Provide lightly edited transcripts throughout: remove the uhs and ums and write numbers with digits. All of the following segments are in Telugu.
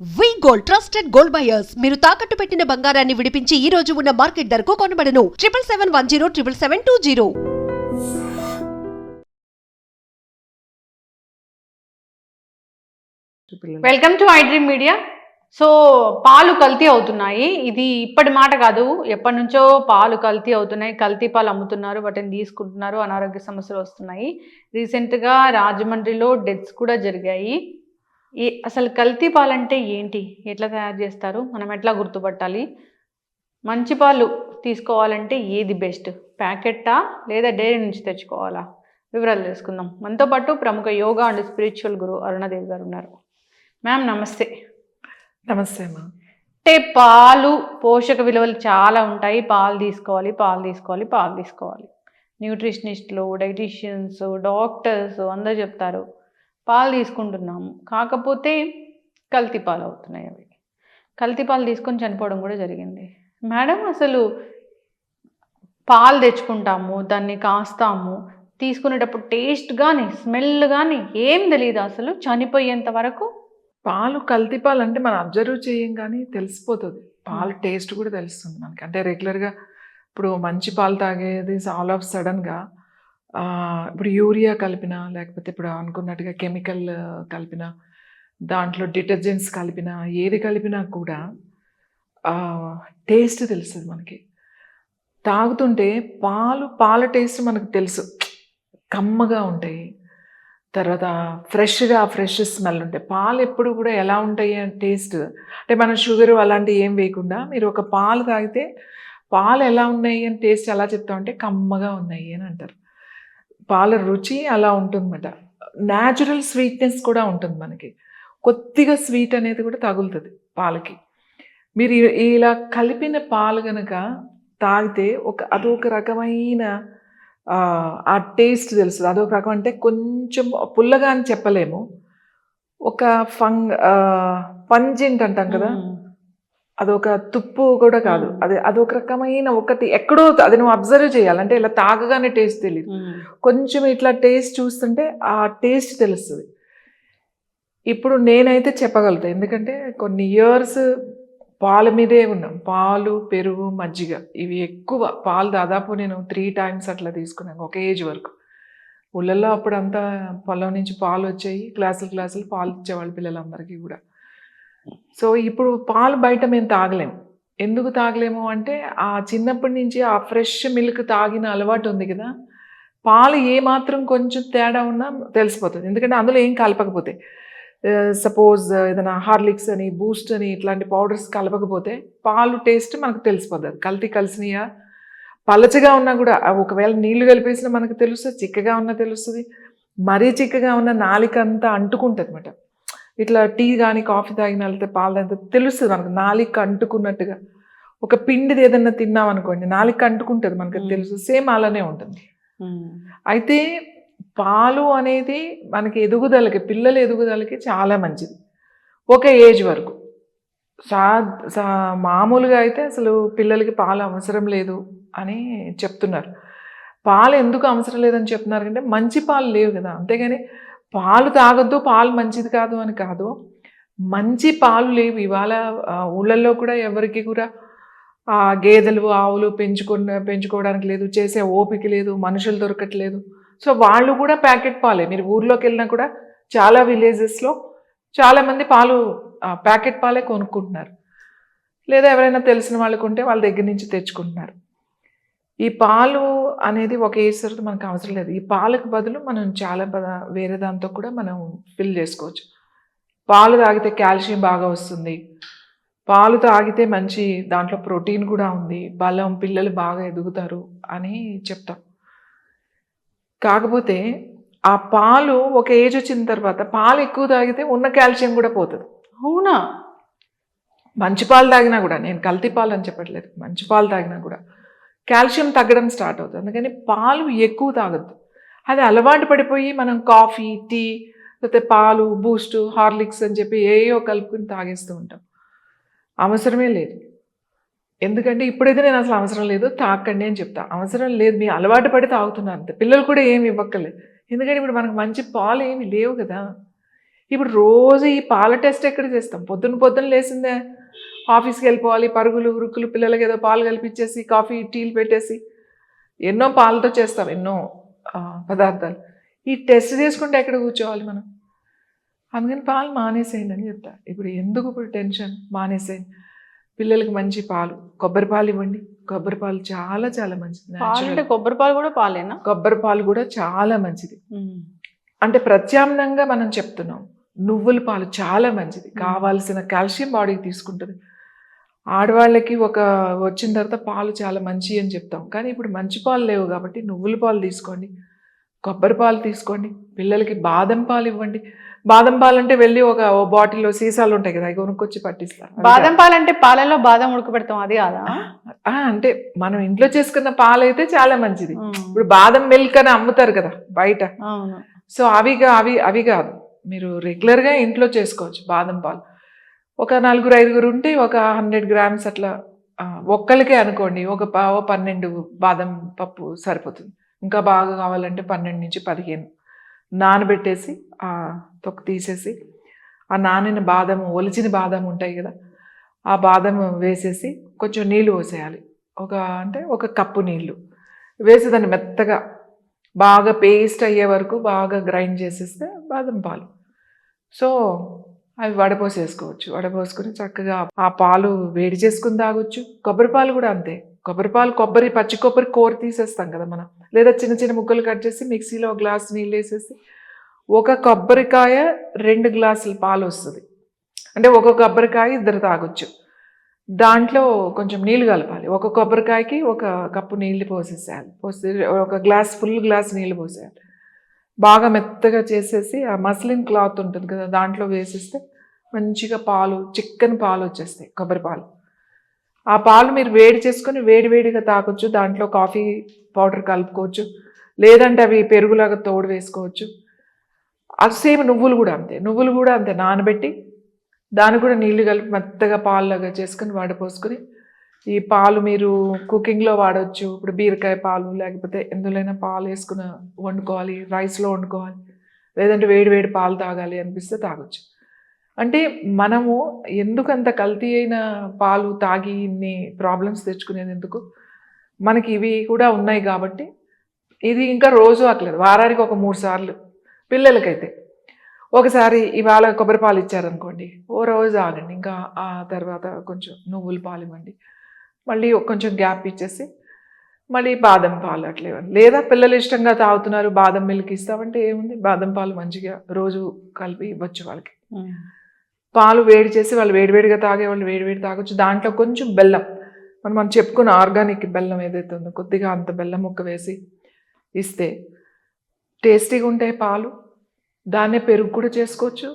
వి గోల్డ్ ట్రస్టెడ్ గోల్డ్ బయర్స్ మీరు తాకట్టు పెట్టిన బంగారాన్ని విడిపించి ఈ రోజు ఉన్న మార్కెట్ ధరకు కొనబడను 7771077720. Welcome to I dream media. So పాలు కల్తీ అవుతున్నాయి. ఇది ఇప్పటి మాట కాదు, ఎప్పటి నుంచో పాలు కల్తీ అవుతున్నాయి. కల్తీ పాలు అమ్ముతున్నారు, వాటిని తీసుకుంటున్నారు, అనారోగ్య సమస్యలు వస్తున్నాయి. రీసెంట్గా రాజమండ్రిలో డెత్స్ కూడా జరిగాయి. అసలు కల్తీ పాలు అంటే ఏంటి, ఎట్లా తయారు చేస్తారు, మనం ఎట్లా గుర్తుపట్టాలి, మంచి పాలు తీసుకోవాలంటే ఏది బెస్ట్, ప్యాకెట్టా లేదా డైరీ నుంచి తెచ్చుకోవాలా, వివరాలు తెలుసుకుందాం. మనతో పాటు ప్రముఖ యోగా అండ్ స్పిరిచువల్ గురు అరుణాదేవి గారు ఉన్నారు. మ్యామ్ నమస్తే. నమస్తే అమ్మా. అంటే పాలు పోషక విలువలు చాలా ఉంటాయి, పాలు తీసుకోవాలి పాలు తీసుకోవాలి పాలు తీసుకోవాలి, న్యూట్రిషనిస్టులు, డైటీషియన్స్, డాక్టర్స్ అందరూ చెప్తారు పాలు తీసుకుంటున్నాము. కాకపోతే కల్తీ పాలు అవుతున్నాయి. అవి కల్తీ పాలు తీసుకొని చనిపోవడం కూడా జరిగింది. మేడం అసలు పాలు తెచ్చుకుంటాము, దాన్ని కాస్తాము, తీసుకునేటప్పుడు టేస్ట్ కానీ స్మెల్ కానీ ఏం తెలియదు అసలు చనిపోయేంత వరకు. పాలు కల్తీ పాలు అంటే మనం అబ్జర్వ్ చేయం కానీ తెలిసిపోతుంది. పాలు టేస్ట్ కూడా తెలుస్తుంది మనకి. అంటే రెగ్యులర్గా ఇప్పుడు మంచి పాలు తాగేది ఆల్ ఆఫ్ సడన్గా ఇప్పుడు యూరియా కలిపిన, లేకపోతే ఇప్పుడు అనుకున్నట్టుగా కెమికల్ కలిపిన, దాంట్లో డిటర్జెంట్స్ కలిపిన, ఏది కలిపినా కూడా టేస్ట్ తెలుస్తుంది మనకి. తాగుతుంటే పాల టేస్ట్ మనకు తెలుసు, కమ్మగా ఉంటాయి. తర్వాత ఫ్రెష్ స్మెల్ ఉంటాయి. పాలు ఎప్పుడు కూడా ఎలా ఉంటాయి అని టేస్ట్, అంటే మనం షుగర్ అలాంటివి ఏం వేయకుండా మీరు ఒక పాలు తాగితే పాలు ఎలా ఉన్నాయి అని టేస్ట్ ఎలా చెప్తామంటే కమ్మగా ఉన్నాయి అని అంటారు. పాల రుచి అలా ఉంటుందన్నమాట. న్యాచురల్ స్వీట్నెస్ కూడా ఉంటుంది మనకి. కొద్దిగా స్వీట్ అనేది కూడా తగులుతుంది పాలకి. మీరు ఇలా కలిపిన పాలు కనుక తాగితే అదొక రకమైన ఆ టేస్ట్ తెలుస్తుంది. అదొక రకం, అంటే కొంచెం పుల్లగా అని చెప్పలేము, ఒక పంజెంట్ అంటాం కదా, అదొక తుప్పు కూడా కాదు, అదొక రకమైన ఒకటి ఎక్కడో అది నువ్వు అబ్జర్వ్ చేయాలంటే ఇలా తాగగానే టేస్ట్ తెలియదు, కొంచెం ఇట్లా టేస్ట్ చూస్తుంటే ఆ టేస్ట్ తెలుస్తుంది. ఇప్పుడు నేనైతే చెప్పగలుగుతాను, ఎందుకంటే కొన్ని ఇయర్స్ పాల మీదే ఉన్నాం. పాలు, పెరుగు, మజ్జిగ ఇవి ఎక్కువ. పాలు దాదాపు నేను 3 times అట్లా తీసుకున్నాను ఒక ఏజ్ వరకు. ఊళ్ళల్లో అప్పుడు అంతా పొలం నుంచి పాలు వచ్చాయి, క్లాసులు పాలు ఇచ్చేవాళ్ళు పిల్లలందరికీ కూడా. సో ఇప్పుడు పాలు బయట మేము తాగలేము. ఎందుకు తాగలేము అంటే ఆ చిన్నప్పటి నుంచి ఆ ఫ్రెష్ మిల్క్ తాగిన అలవాటు ఉంది కదా, పాలు ఏమాత్రం కొంచెం తేడా ఉన్నా తెలిసిపోతుంది. ఎందుకంటే అందులో ఏం కలపకపోతే, సపోజ్ ఏదైనా హార్లిక్స్ అని, బూస్ట్ అని ఇట్లాంటి పౌడర్స్ కలపకపోతే పాలు టేస్ట్ మనకు తెలిసిపోతుంది. కల్తీ కలిసినయా, పలచగా ఉన్నా కూడా, ఒకవేళ నీళ్లు కలిపేసినా మనకు తెలుస్తుంది, చిక్కగా ఉన్నా తెలుస్తుంది. మరీ చిక్కగా ఉన్న నాలిక అంతా అంటుకుంటుంది అన్నమాట. ఇట్లా టీ కానీ కాఫీ తాగిన వెళ్తే పాలు తాగితే తెలుస్తుంది మనకు, నాలిక అంటుకున్నట్టుగా. ఒక పిండిది ఏదన్నా తిన్నాం అనుకోండి, నాలిక అంటుకుంటుంది మనకు తెలుసు. సేమ్ అలానే ఉంటుంది. అయితే పాలు అనేది మనకి ఎదుగుదలకి, పిల్లల ఎదుగుదలకి చాలా మంచిది ఒక ఏజ్ వరకు. మామూలుగా అయితే అసలు పిల్లలకి పాలు అవసరం లేదు అని చెప్తున్నారు. పాలు ఎందుకు అవసరం లేదని చెప్తున్నారు అంటే మంచి పాలు లేవు కదా. అంతేగాని పాలు తాగొద్దు, పాలు మంచిది కాదు అని కాదు, మంచి పాలు లేవు ఇవాళ. ఊళ్ళల్లో కూడా ఎవరికి కూడా గేదెలు, ఆవులు పెంచుకోవడానికి లేదు, చేసే ఓపిక లేదు, మనుషులు దొరకట్లేదు. సో వాళ్ళు కూడా ప్యాకెట్ పాలే. మీరు ఊర్లోకి వెళ్ళినా కూడా చాలా విలేజెస్లో చాలామంది పాలు ప్యాకెట్ పాలే కొనుక్కుంటున్నారు, లేదా ఎవరైనా తెలిసిన వాళ్ళకు ఉంటే వాళ్ళ దగ్గర నుంచి తెచ్చుకుంటున్నారు. ఈ పాలు అనేది ఒక ఏజ్ తర్వాత మనకు అవసరం లేదు. ఈ పాలకు బదులు మనం చాలా వేరే దాంతో కూడా మనం ఫిల్ చేసుకోవచ్చు. పాలు తాగితే కాల్షియం బాగా వస్తుంది, పాలు తాగితే మంచి దాంట్లో ప్రోటీన్ కూడా ఉంది, బలం, పిల్లలు బాగా ఎదుగుతారు అని చెప్తాం. కాకపోతే ఆ పాలు ఒక ఏజ్ వచ్చిన తర్వాత పాలు ఎక్కువ తాగితే ఉన్న కాల్షియం కూడా పోతుంది. అవునా? మంచి పాలు తాగినా కూడా, నేను కల్తీ పాలు అని చెప్పట్లేదు, మంచి పాలు తాగినా కూడా కాల్షియం తగ్గడం స్టార్ట్ అవుతుంది. అందుకని పాలు ఎక్కువ తాగొద్దు. అది అలవాటు పడిపోయి మనం కాఫీ, టీ, లేకపోతే పాలు, బూస్ట్, హార్లిక్స్ అని చెప్పి ఏయో కలుపుకుని తాగేస్తూ ఉంటాం. అవసరమే లేదు. ఎందుకంటే ఇప్పుడైతే నేను అసలు అవసరం లేదు తాకండి అని చెప్తా. అవసరం లేదు, మీ అలవాటు పడి తాగుతున్నారు అంతే. పిల్లలు కూడా ఏమి ఇవ్వక్కర్లేదు, ఎందుకంటే ఇప్పుడు మనకు మంచి పాలు ఏమి లేవు కదా. ఇప్పుడు రోజు ఈ పాల టెస్ట్ ఎక్కడ చేస్తాం? పొద్దున్న లేసిందే ఆఫీస్కి వెళ్ళిపోవాలి, పరుగులు ఉరుకులు, పిల్లలకి ఏదో పాలు కల్పించేసి కాఫీ టీలు పెట్టేసి ఎన్నో పాలతో చేస్తాం ఎన్నో పదార్థాలు. ఈ టెస్ట్ చేసుకుంటే ఎక్కడ కూర్చోవాలి మనం? అందుకని పాలు మానేసేయండి అని చెప్తా. ఇప్పుడు టెన్షన్? మానేసేయండి. పిల్లలకి మంచి పాలు, కొబ్బరి పాలు ఇవ్వండి. కొబ్బరి పాలు చాలా చాలా మంచిది. అంటే కొబ్బరి పాలు కూడా పాలేనా? కొబ్బరి పాలు కూడా చాలా మంచిది. అంటే ప్రత్యామ్నాయంగా మనం చెప్తున్నాం. నువ్వుల పాలు చాలా మంచిది, కావాల్సిన కాల్షియం బాడీకి తీసుకుంటుంది. ఆడవాళ్ళకి వచ్చిన తర్వాత పాలు చాలా మంచి అని చెప్తాం, కానీ ఇప్పుడు మంచి పాలు లేవు కాబట్టి నువ్వుల పాలు తీసుకోండి, కొబ్బరి పాలు తీసుకోండి. పిల్లలకి బాదం పాలు ఇవ్వండి. బాదం పాలు అంటే వెళ్ళి ఒక బాటిల్లో సీసాలు ఉంటాయి కదా, అవి కొనుక్కొచ్చి పట్టిస్తారు. బాదం పాలు అంటే పాలలో బాదం ఉడకబెడతాం, అది కాదా? అంటే మనం ఇంట్లో చేసుకున్న పాలు అయితే చాలా మంచిది. ఇప్పుడు బాదం మిల్క్ అని అమ్ముతారు కదా బయట, సో అవి కాదు. మీరు రెగ్యులర్గా ఇంట్లో చేసుకోవచ్చు బాదం పాలు. ఒక 4-5 ఉంటే ఒక 100 grams అట్లా ఒక్కరికే అనుకోండి, ఒక 12 బాదం పప్పు సరిపోతుంది. ఇంకా బాగా కావాలంటే 12 నుంచి 15 నానబెట్టేసి తొక్క తీసేసి ఆ నానిన బాదం, ఒలిచిన బాదం ఉంటాయి కదా, ఆ బాదం వేసేసి కొంచెం నీళ్ళు పోసేయాలి. ఒక కప్పు నీళ్ళు వేసి దాన్ని మెత్తగా బాగా పేస్ట్ అయ్యే వరకు బాగా గ్రైండ్ చేసేస్తే బాదం పాలు. సో అవి వడపోసేసుకోవచ్చు. వడపోసుకొని చక్కగా ఆ పాలు వేడి చేసుకుని తాగొచ్చు. కొబ్బరి పాలు కూడా అంతే. పచ్చి కొబ్బరి కూర తీసేస్తాం కదా మనం, లేదా చిన్న చిన్న ముక్కలు కట్ చేసి మిక్సీలో 1 గ్లాస్ నీళ్ళు వేసేసి ఒక కొబ్బరికాయ 2 గ్లాసుల పాలు వస్తుంది. అంటే ఒక కొబ్బరికాయ 2 తాగొచ్చు. దాంట్లో కొంచెం నీళ్ళు కలపాలి. ఒక కొబ్బరికాయకి 1 కప్పు నీళ్ళు పోసేసేయాలి. ఫుల్ గ్లాస్ నీళ్ళు పోసేయాలి. బాగా మెత్తగా చేసేసి ఆ మస్లిన్ క్లాత్ ఉంటుంది కదా, దాంట్లో వేసేస్తే మంచిగా చిక్కని పాలు వచ్చేస్తాయి, కొబ్బరి పాలు. ఆ పాలు మీరు వేడి చేసుకొని వేడివేడిగా తాగొచ్చు. దాంట్లో కాఫీ పౌడర్ కలుపుకోవచ్చు, లేదంటే అవి పెరుగులాగా తోడు వేసుకోవచ్చు. సేమ్ నువ్వులు కూడా అంతే నానబెట్టి దాన్ని కూడా నీళ్లు కలిపి మెత్తగా పాలులాగా చేసుకుని వడపోసుకొని ఈ పాలు మీరు కుకింగ్లో వాడవచ్చు. ఇప్పుడు బీరకాయ పాలు లేకపోతే ఎందులోనైనా పాలు వేసుకుని వండుకోవాలి, రైస్లో వండుకోవాలి, లేదంటే వేడి పాలు తాగాలి అనిపిస్తే తాగొచ్చు. అంటే మనము ఎందుకంత కల్తీ అయిన పాలు తాగి ఇన్ని ప్రాబ్లమ్స్ తెచ్చుకునేది ఎందుకు? మనకి ఇవి కూడా ఉన్నాయి కాబట్టి. ఇది ఇంకా రోజు అక్కలేదు, వారానికి ఒక 3 సార్లు. పిల్లలకైతే ఒకసారి ఇవాళ కొబ్బరి పాలు ఇచ్చారనుకోండి, ఓ రోజు ఆగండి, ఇంకా ఆ తర్వాత కొంచెం నువ్వుల పాలు ఇవ్వండి, మళ్ళీ కొంచెం గ్యాప్ ఇచ్చేసి మళ్ళీ బాదం పాలు అట్లా ఇవ్వండి. లేదా పిల్లలు ఇష్టంగా తాగుతున్నారు, బాదం మిల్క్ ఇస్తామంటే ఏముంది, బాదం పాలు మంచిగా రోజు కలిపి ఇవ్వచ్చు వాళ్ళకి. పాలు వేడి చేసి వాళ్ళు వేడివేడిగా తాగేవాళ్ళు వేడివేడి తాగొచ్చు. దాంట్లో కొంచెం బెల్లం, మనం చెప్పుకున్న ఆర్గానిక్ బెల్లం ఏదైతే ఉందో కొద్దిగా అంత బెల్లం ముక్క వేసి ఇస్తే టేస్టీగా ఉంటాయి పాలు. దాన్నే పెరుగు కూడా చేసుకోవచ్చు,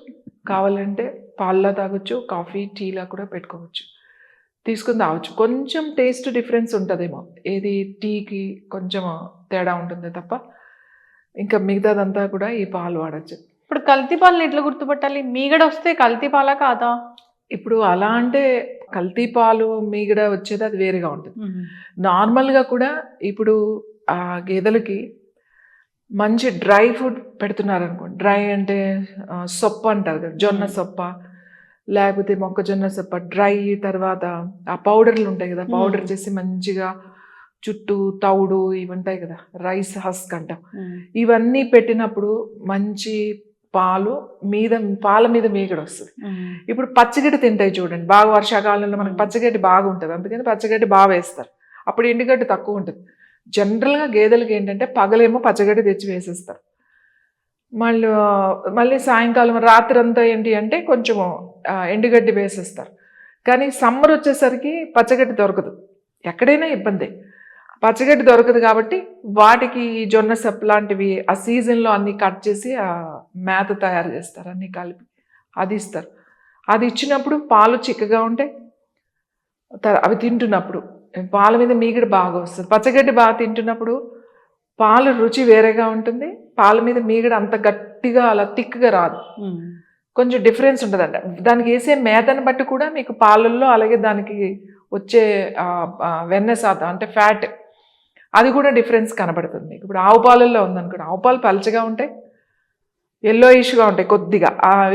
కావాలంటే పాల్లా తాగొచ్చు, కాఫీ టీలా కూడా పెట్టుకోవచ్చు, తీసుకుని తాగొచ్చు. కొంచెం టేస్ట్ డిఫరెన్స్ ఉంటుందేమో, ఏది టీకి కొంచెం తేడా ఉంటుంది తప్ప ఇంకా మిగతాదంతా కూడా ఈ పాలు వాడచ్చు. ఇప్పుడు కల్తీ పాలను ఎట్లా గుర్తుపట్టాలి? మీగడ వస్తే కల్తీ పాలా కాదా? ఇప్పుడు అలా అంటే కల్తీ పాలు మీగడ వచ్చేది అది వేరేగా ఉంటుంది. నార్మల్గా కూడా ఇప్పుడు ఆ గేదెలకి మంచి డ్రై ఫుడ్ పెడుతున్నారు అనుకోండి, డ్రై అంటే సొప్ప అంటారు కదా, జొన్న సొప్ప లేకపోతే మొక్కజొన్న సొప్ప డ్రై, తర్వాత ఆ పౌడర్లు ఉంటాయి కదా, పౌడర్ చేసి మంచిగా చుట్టూ తౌడు ఇవి ఉంటాయి కదా, రైస్ హస్క్ అంటాం, ఇవన్నీ పెట్టినప్పుడు మంచి పాల మీద మీగడ వస్తుంది. ఇప్పుడు పచ్చిగడ్డి తింటాయి చూడండి, బాగా వర్షాకాలంలో మనకి పచ్చగడ్డి బాగా ఉంటుంది, అందుకని పచ్చగడ్డి బాగా వేస్తారు, అప్పుడు ఎండుగడ్డి తక్కువ ఉంటుంది. జనరల్గా గేదెలకి ఏంటంటే పగలేమో పచ్చగడ్డి తెచ్చి వేసేస్తారు, మళ్ళీ సాయంకాలం రాత్రి అంతా ఏంటి అంటే కొంచెం ఎండుగడ్డి వేసేస్తారు. కానీ సమ్మర్ వచ్చేసరికి పచ్చగడ్డి దొరకదు, ఎక్కడైనా ఇబ్బంది, పచ్చగడ్డి దొరకదు కాబట్టి వాటికి జొన్న సప్పు లాంటివి ఆ సీజన్లో అన్నీ కట్ చేసి ఆ మేత తయారు చేస్తారు, అన్నీ కలిపి అది ఇస్తారు. అది ఇచ్చినప్పుడు పాలు చిక్కగా ఉంటాయి, అవి తింటున్నప్పుడు పాల మీద మీగడ బాగా వస్తుంది. పచ్చగడ్డి బాగా తింటున్నప్పుడు పాలు రుచి వేరేగా ఉంటుంది, పాల మీద మీగడ అంత గట్టిగా అలా థిక్గా రాదు, కొంచెం డిఫరెన్స్ ఉంటుందండి. దానికి వేసే మేతను బట్టి కూడా మీకు పాలల్లో అలాగే దానికి వచ్చే వెన్న శాతం అంటే ఫ్యాట్ అది కూడా డిఫరెన్స్ కనబడుతుంది మీకు. ఇప్పుడు ఆవు పాలల్లో ఉందనుకోండి, ఆవు పాలు పలచగా ఉంటాయి, ఎల్లోయిష్గా ఉంటాయి కొద్దిగా.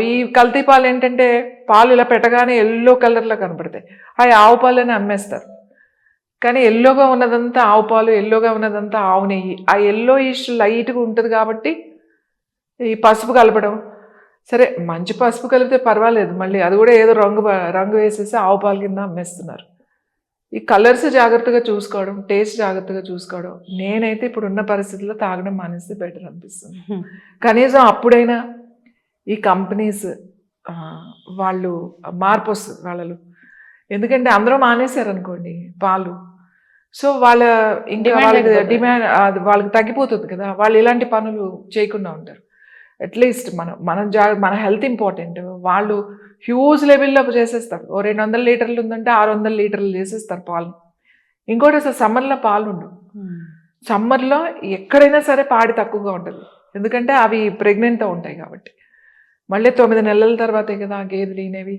ఈ కల్తీ పాలు ఏంటంటే పాలు ఇలా పెట్టగానే ఎల్లో కలర్లో కనపడతాయి, అవి ఆవు పాలని అమ్మేస్తారు. కానీ ఎల్లోగా ఉన్నదంతా ఆవు పాలు, ఎల్లోగా ఉన్నదంతా ఆవు నెయ్యి. ఆ ఎల్లోయిష్ లైట్గా ఉంటుంది కాబట్టి ఈ పసుపు కలపడం, సరే మంచి పసుపు కలిపితే పర్వాలేదు, మళ్ళీ అది కూడా ఏదో రంగు వేసేసి ఆవు పాలు కింద అమ్మేస్తున్నారు. ఈ కలర్స్ జాగ్రత్తగా చూసుకోవడం, టేస్ట్ జాగ్రత్తగా చూసుకోవడం. నేనైతే ఇప్పుడు ఉన్న పరిస్థితుల్లో తాగడం మానేస్తే బెటర్ అనిపిస్తుంది. కనీసం అప్పుడైనా ఈ కంపెనీస్ వాళ్ళు మార్పు వస్తుంది వాళ్ళలో. ఎందుకంటే అందరూ మానేశారు అనుకోండి పాలు, సో వాళ్ళ ఇంకా వాళ్ళకి డిమాండ్ వాళ్ళకి తగ్గిపోతుంది కదా. వాళ్ళు ఇలాంటి పనులు చేయకుండా ఉంటారు. అట్లీస్ట్ మన హెల్త్ ఇంపార్టెంట్. వాళ్ళు హ్యూజ్ లెవెల్లో చేసేస్తారు. ఓ 200 లీటర్లు ఉందంటే 600 లీటర్లు చేసేస్తారు పాలు. ఇంకోటి అసలు సమ్మర్లో పాలు ఉండవు. సమ్మర్లో ఎక్కడైనా సరే పాడి తక్కువగా ఉంటుంది, ఎందుకంటే అవి ప్రెగ్నెంట్తో ఉంటాయి కాబట్టి. మళ్ళీ 9 నెలల తర్వాతే కదా గేదెలు ఈనేవి.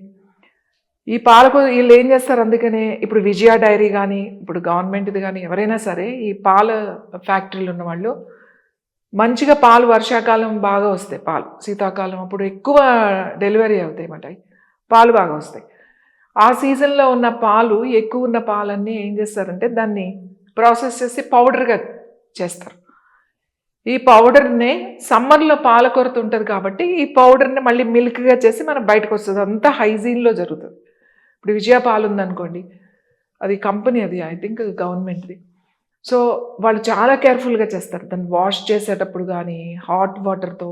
ఈ పాలకు వీళ్ళు ఏం చేస్తారు, అందుకనే ఇప్పుడు విజయ డైరీ కానీ, ఇప్పుడు గవర్నమెంట్ది కానీ, ఎవరైనా సరే ఈ పాల ఫ్యాక్టరీలు ఉన్న వాళ్ళు మంచిగా పాలు వర్షాకాలం బాగా వస్తాయి, పాలు శీతాకాలం అప్పుడు ఎక్కువ డెలివరీ అవుతాయి అన్నమాట, పాలు బాగా వస్తాయి. ఆ సీజన్లో ఉన్న పాలు, ఎక్కువ ఉన్న పాలన్నీ ఏం చేస్తారంటే దాన్ని ప్రాసెస్ చేసి పౌడర్గా చేస్తారు. ఈ పౌడర్ని సమ్మర్లో పాల కొరత ఉంటుంది కాబట్టి ఈ పౌడర్ని మళ్ళీ మిల్క్గా చేసి మనం బయటకు వస్తుంది. అంతా హైజీన్లో జరుగుతుంది. ఇప్పుడు విజయ పాలు ఉందనుకోండి, అది కంపెనీ, అది ఐ థింక్ గవర్నమెంట్ది. సో వాళ్ళు చాలా కేర్ఫుల్గా చేస్తారు. దాన్ని వాష్ చేసేటప్పుడు కానీ హాట్ వాటర్తో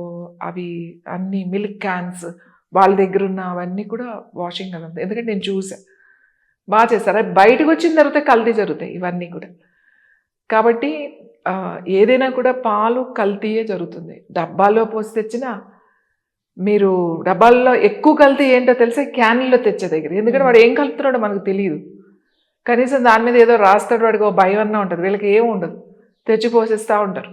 అవి అన్ని మిల్క్ క్యాన్స్ వాళ్ళ దగ్గర ఉన్న అవన్నీ కూడా వాషింగ్ అదంతా. ఎందుకంటే నేను చూసాను, బాగా చేస్తారు. అవి బయటకు వచ్చిన తర్వాత కల్తీ జరుగుతాయి ఇవన్నీ కూడా. కాబట్టి ఏదైనా కూడా పాలు కల్తీయే జరుగుతుంది. డబ్బాలో పోసి తెచ్చినా, మీరు డబ్బాల్లో ఎక్కువ కల్తీ ఏంటో తెలిసే క్యాన్లో తెచ్చే దగ్గర. ఎందుకంటే వాడు ఏం కలుపుతున్నాడో మనకు తెలియదు. కనీసం దాని మీద ఏదో రాస్తాడు, వాడికి ఓ భయం అన్నా ఉంటుంది. వీళ్ళకి ఏమి ఉండదు, తెచ్చి పోసేస్తూ ఉంటారు.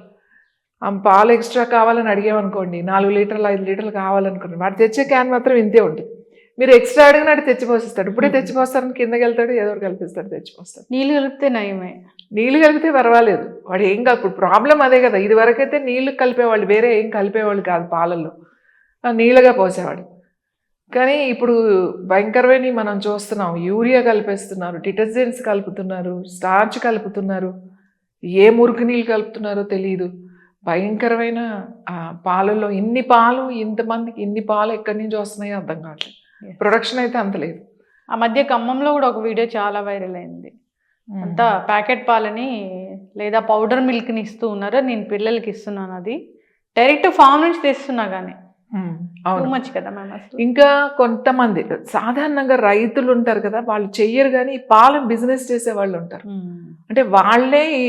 పాలు ఎక్స్ట్రా కావాలని అడిగామనుకోండి, 4 లీటర్లు 5 లీటర్లు కావాలనుకోండి, వాడు తెచ్చే క్యాన్ మాత్రం ఇంతే ఉంటుంది. మీరు ఎక్స్ట్రా అడిగినాడు తెచ్చిపోసిస్తాడు. ఇప్పుడే తెచ్చిపోస్తారని కిందకి వెళ్తాడు, ఏదో ఒకటి కల్పిస్తాడు, తెచ్చిపోస్తాడు. నీళ్ళు కలిపితే నయమే. నీళ్ళు కలిపితే పర్వాలేదు, వాడు ఏం కాదు. ఇప్పుడు ప్రాబ్లం అదే కదా. ఇది వరకైతే నీళ్లు కలిపేవాళ్ళు, వేరే ఏం కలిపేవాళ్ళు కాదు పాలల్లో, నీళ్ళగా పోసేవాడు. కానీ ఇప్పుడు భయంకరమైన మనం చూస్తున్నాం, యూరియా కలిపేస్తున్నారు, డిటర్జెంట్స్ కలుపుతున్నారు, స్టార్చ్ కలుపుతున్నారు, ఏ మురికి నీళ్ళు కలుపుతున్నారో తెలియదు. భయంకరమైన పాలల్లో ఇన్ని పాలు, ఇంతమందికి ఇన్ని పాలు ఎక్కడి నుంచి వస్తున్నాయో అర్థం కావట్లేదు. ప్రొడక్షన్ అయితే అంత లేదు. ఆ మధ్య ఖమ్మంలో కూడా ఒక వీడియో చాలా వైరల్ అయింది. అంతా ప్యాకెట్ పాలని లేదా పౌడర్ మిల్క్ని ఇస్తూ ఉన్నారు. నేను పిల్లలకి ఇస్తున్నాను, అది డైరెక్ట్ ఫామ్ నుంచి తెస్తున్నా కానీ మచ్ కదా మ్యామ్. అసలు ఇంకా కొంతమంది సాధారణంగా రైతులు ఉంటారు కదా, వాళ్ళు చెయ్యరు, కానీ ఈ పాలు బిజినెస్ చేసే వాళ్ళు ఉంటారు. అంటే వాళ్ళే ఈ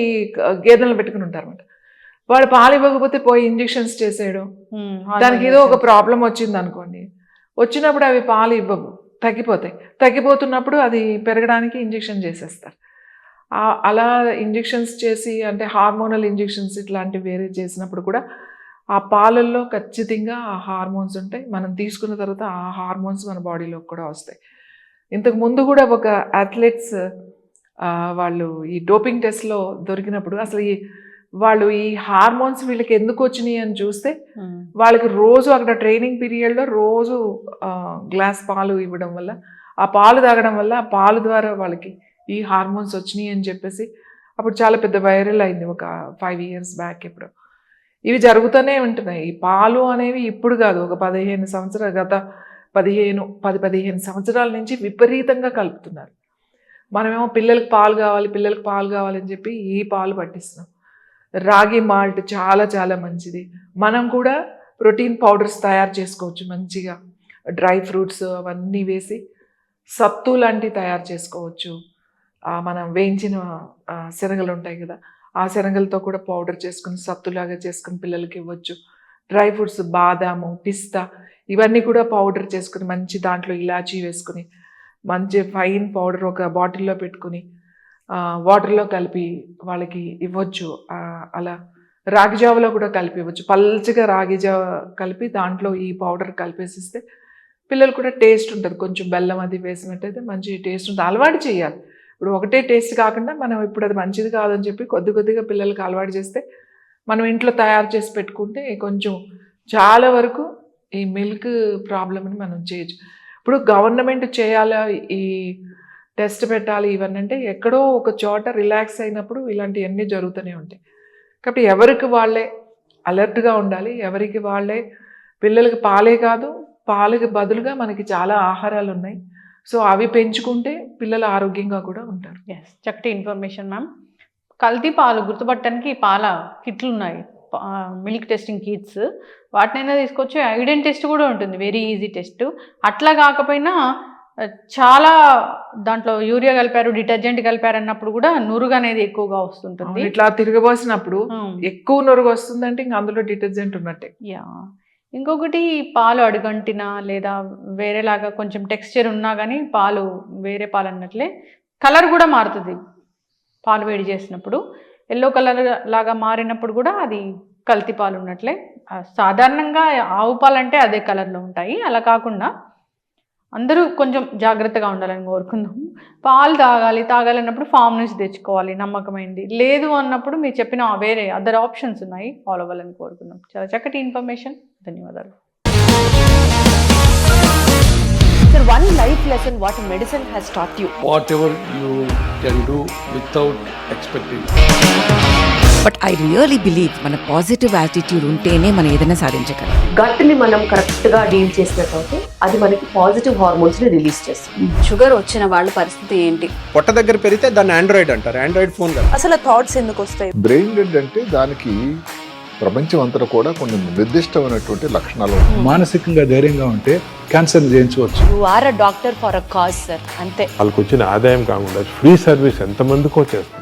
గేదెలను పెట్టుకుని ఉంటారు అన్నమాట. వాళ్ళు పాలు ఇవ్వకపోతే పోయి ఇంజెక్షన్స్ చేసేయడం, దానికి ఏదో ఒక ప్రాబ్లం వచ్చింది అనుకోండి, వచ్చినప్పుడు అవి పాలు ఇవ్వవు, తగ్గిపోతున్నప్పుడు అది పెరగడానికి ఇంజెక్షన్ చేసేస్తారు. అలా ఇంజెక్షన్స్ చేసి, అంటే హార్మోనల్ ఇంజెక్షన్స్ ఇట్లాంటివి వేరే చేసినప్పుడు కూడా ఆ పాలల్లో ఖచ్చితంగా ఆ హార్మోన్స్ ఉంటాయి. మనం తీసుకున్న తర్వాత ఆ హార్మోన్స్ మన బాడీలోకి కూడా వస్తాయి. ఇంతకు ముందు కూడా ఒక అథ్లెట్స్ వాళ్ళు ఈ డోపింగ్ టెస్ట్లో దొరికినప్పుడు అసలు వాళ్ళు ఈ హార్మోన్స్ వీళ్ళకి ఎందుకు వచ్చినాయి అని చూస్తే, వాళ్ళకి రోజు అక్కడ ట్రైనింగ్ పీరియడ్లో రోజు గ్లాస్ పాలు ఇవ్వడం వల్ల, ఆ పాలు తాగడం వల్ల, ఆ పాలు ద్వారా వాళ్ళకి ఈ హార్మోన్స్ వచ్చినాయి అని చెప్పేసి అప్పుడు చాలా పెద్ద వైరల్ అయింది ఒక 5 years బ్యాక్. ఇప్పుడు ఇవి జరుగుతూనే ఉంటున్నాయి. ఈ పాలు అనేవి ఇప్పుడు కాదు, ఒక 15 సంవత్సరాలు, గత 10-15 సంవత్సరాల నుంచి విపరీతంగా కలుపుతున్నారు. మనమేమో పిల్లలకి పాలు కావాలి అని చెప్పి ఈ పాలు పట్టిస్తున్నాం. రాగి మాల్ట్ చాలా చాలా మంచిది. మనం కూడా ప్రోటీన్ పౌడర్స్ తయారు చేసుకోవచ్చు మంచిగా, డ్రై ఫ్రూట్స్ అవన్నీ వేసి సత్తు లాంటివి తయారు చేసుకోవచ్చు. మనం వేయించిన శనగలు ఉంటాయి కదా, ఆ శనగలతో కూడా పౌడర్ చేసుకుని సత్తులాగా చేసుకుని పిల్లలకి ఇవ్వచ్చు. డ్రై ఫ్రూట్స్, బాదాము, పిస్తా, ఇవన్నీ కూడా పౌడర్ చేసుకుని మంచి దాంట్లో ఇలాచీ వేసుకుని మంచి ఫైన్ పౌడర్ ఒక బాటిల్లో పెట్టుకుని వాటర్లో కలిపి వాళ్ళకి ఇవ్వచ్చు. అలా రాగి జావలో కూడా కలిపి ఇవ్వచ్చు. పల్చగా రాగి జావ కలిపి దాంట్లో ఈ పౌడర్ కలిపేసిస్తే పిల్లలు కూడా టేస్ట్ ఉంటుంది. కొంచెం బెల్లం అది వేసినట్టయితే మంచి టేస్ట్ ఉంటుంది. అలవాటు చేయాలి. ఇప్పుడు ఒకటే టేస్ట్ కాకుండా మనం ఇప్పుడు అది మంచిది కాదని చెప్పి కొద్దిగా పిల్లలకి అలవాటు చేస్తే, మనం ఇంట్లో తయారు చేసి పెట్టుకుంటే కొంచెం చాలా వరకు ఈ మిల్క్ ప్రాబ్లమ్ని మనం చేయొచ్చు. ఇప్పుడు గవర్నమెంట్ చేయాలా ఈ టెస్ట్ పెట్టాలి ఇవన్నీ అంటే ఎక్కడో ఒక చోట రిలాక్స్ అయినప్పుడు ఇలాంటివన్నీ జరుగుతూనే ఉంటాయి. కాబట్టి ఎవరికి వాళ్ళే అలర్ట్గా ఉండాలి. ఎవరికి వాళ్ళే పిల్లలకి పాలే కాదు, పాలకి బదులుగా మనకి చాలా ఆహారాలు ఉన్నాయి. సో అవి పెంచుకుంటే పిల్లలు ఆరోగ్యంగా కూడా ఉంటారు. ఎస్, చక్కటి ఇన్ఫర్మేషన్ మ్యామ్. కల్తీ పాలు గుర్తుపట్టడానికి పాల కిట్లు ఉన్నాయి, మిల్క్ టెస్టింగ్ కిట్స్. వాటినైనా తీసుకొచ్చి ఐడెన్ టెస్ట్ కూడా ఉంటుంది, వెరీ ఈజీ టెస్ట్. అట్లా కాకపోయినా చాలా దాంట్లో యూరియా కలిపారు, డిటర్జెంట్ కలిపారు అన్నప్పుడు కూడా నురుగు అనేది ఎక్కువగా వస్తుంటుంది. ఇట్లా తిరగబోసినప్పుడు ఎక్కువ నురుగు వస్తుందంటే ఇంకా అందులో డిటర్జెంట్ ఉన్నట్టే. యా, ఇంకొకటి పాలు అడుగంటినా లేదా వేరేలాగా కొంచెం టెక్స్చర్ ఉన్నా కానీ పాలు వేరే పాలు అన్నట్లే కలర్ కూడా మారుతుంది. పాలు వేడి చేసినప్పుడు ఎల్లో కలర్ లాగా మారినప్పుడు కూడా అది కల్తీ పాలు ఉన్నట్లే. సాధారణంగా ఆవు పాలు అంటే అదే కలర్లో ఉంటాయి. అలా కాకుండా అందరూ కొంచెం జాగ్రత్తగా ఉండాలని కోరుకుందాం. పాలు తాగాలన్నప్పుడు ఫామ్ నుంచి తెచ్చుకోవాలి, నమ్మకమైంది. లేదు అన్నప్పుడు మీరు చెప్పిన వేరే అదర్ ఆప్షన్స్ ఉన్నాయి, ఫాలో అవ్వాలని కోరుకుందాం. చాలా చక్కటి ఇన్ఫర్మేషన్, ధన్యవాదాలు. Sir, one life lesson what medicine has taught you. Whatever you can do without expecting. But I really believe మన పాజిటివ్ యాటిట్యూడ్ ఉంటేనే మనం ఏదైనా సాధించగలం. గట్ని మనం కరెక్ట్గా డీల్ చేసినట్లయితే అది మనకి పాజిటివ్ హార్మోన్స్ని రిలీజ్ చేస్తుంది. షుగర్ వచ్చిన వాళ్ళ పరిస్థితి ఏంటి? పొట్ట దగ్గర పెరిగితే దాన్ని ఆండ్రాయిడ్ అంటారు, ఆండ్రాయిడ్ ఫోన్ కదా. అసలు థాట్స్ ఎందుకు వస్తాయి? బ్రెయిన్ డెడ్ అంటే దానికి ప్రపంచం అంతా కూడా కొన్ని నిర్దిష్టమైనటువంటి లక్షణాలు ఉన్నాయి. మానసికంగా ధైర్యంగా ఉంటే క్యాన్సర్ జయించవచ్చు. You are a doctor for a cause sir, అంతే. వాళ్ళకి వచ్చిన ఆదాయం కాకుండా ఫ్రీ సర్వీస్ ఎంతమందికో చేస్తుంది.